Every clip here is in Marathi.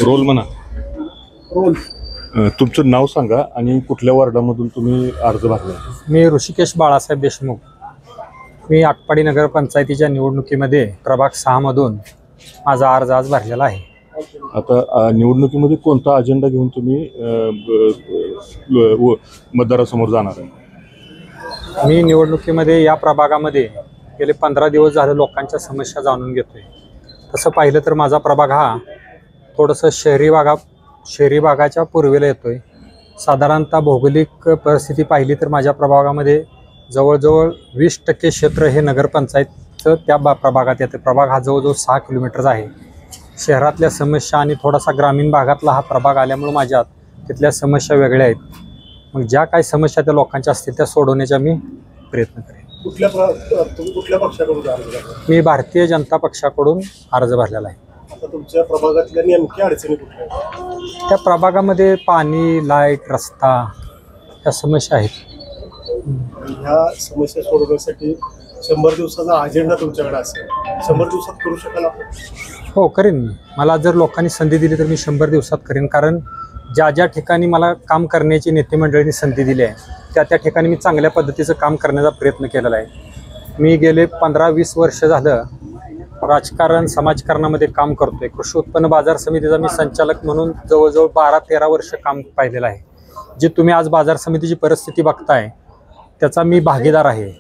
रोल म्हणा. रोल. तुमचं नाव सांगा आणि कुठल्या वार्डामधून तुम्ही अर्ज भरला? मी ऋषिकेश बाळासाहेब देशमुख. मी आटपाडी नगरपंचायतीच्या निवडणुकीमध्ये प्रभाग 6 मधून माझा अर्ज आज भरलेला आहे. आता निवडणुकीमध्ये कोणता अजेंडा घेऊन तुम्ही मतदारासमोर जाणार आहे? मी निवडणुकीमध्ये या प्रभागामध्ये गेले 15 दिवस झाले लोकांच्या समस्या जाणून घेतोय. तसं पाहिलं तर माझा प्रभाग हा थोडंसं शहरी भागाच्या पूर्वेला येतोय. साधारणतः भौगोलिक परिस्थिती पाहिली तर माझ्या प्रभागामध्ये जवळजवळ 20% क्षेत्र हे नगरपंचायतचं त्या प्रभागात येतं. प्रभाग हा जवळजवळ 6 किलोमीटरचा आहे. शहरातल्या समस्या आणि थोडासा ग्रामीण भागातला हा प्रभाग आल्यामुळे माझ्यात तिथल्या समस्या वेगळ्या आहेत. मग ज्या काही समस्या त्या लोकांच्या असतील त्या सोडवण्याचा मी प्रयत्न करेन. तुम्ही कुठल्या पक्षाकडून अर्ज भरला? मी भारतीय जनता पक्षाकडून अर्ज भरलेला आहे. आता तुमच्या प्रभागातल्या नेमक्या अडचणी कुठल्या आहेत? त्या प्रभागामध्ये पाणी, लाईट, रस्ता ह्या समस्या आहेत. ह्या समस्या सोडवण्यासाठी 100 दिवसाचा अजेंडा तुमच्याकडे असेल. 100 दिवसात करू शकाल आपण? हो, करेन मी. मला जर लोकांनी संधी दिली तर मी 100 दिवसात करेन. कारण ज्या ज्या ठिकाणी मला काम करण्याची नेते मंडळींनी संधी दिली आहे त्या ठिकाणी मी चांगल्या पद्धतीचं काम करण्याचा प्रयत्न केलेला आहे. मी गेले 15-20 वर्ष झालं राजकारण समाजकारणामध्ये काम करतोय. कृषी उत्पन्न बाजार समितीचा मी संचालक म्हणून जवळजवळ 12-13 वर्ष काम पाहिलेलं आहे. जी तुम्ही आज बाजार समितीची परिस्थिती बघताय त्याचा मी भागीदार आहे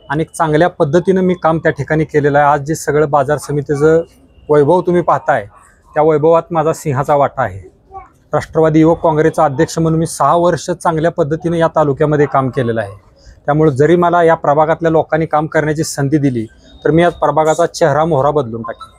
आणि चांगल्या पद्धतीनं मी काम त्या ठिकाणी केलेलं आहे. आज जे सगळं बाजार समितीचं वैभव तुम्ही पाहताय त्या वैभवात माझा सिंहाचा वाटा आहे. राष्ट्रवादी युवक काँग्रेसचा अध्यक्ष म्हणून मी 6 वर्ष चांगल्या पद्धतीने या तालुक्यामध्ये काम केलेलं आहे. त्यामुळे जरी मला या प्रभागातल्या लोकांनी काम करण्याची संधी दिली तर मी या प्रभागाचा चेहरा मोहरा बदलून टाकेन.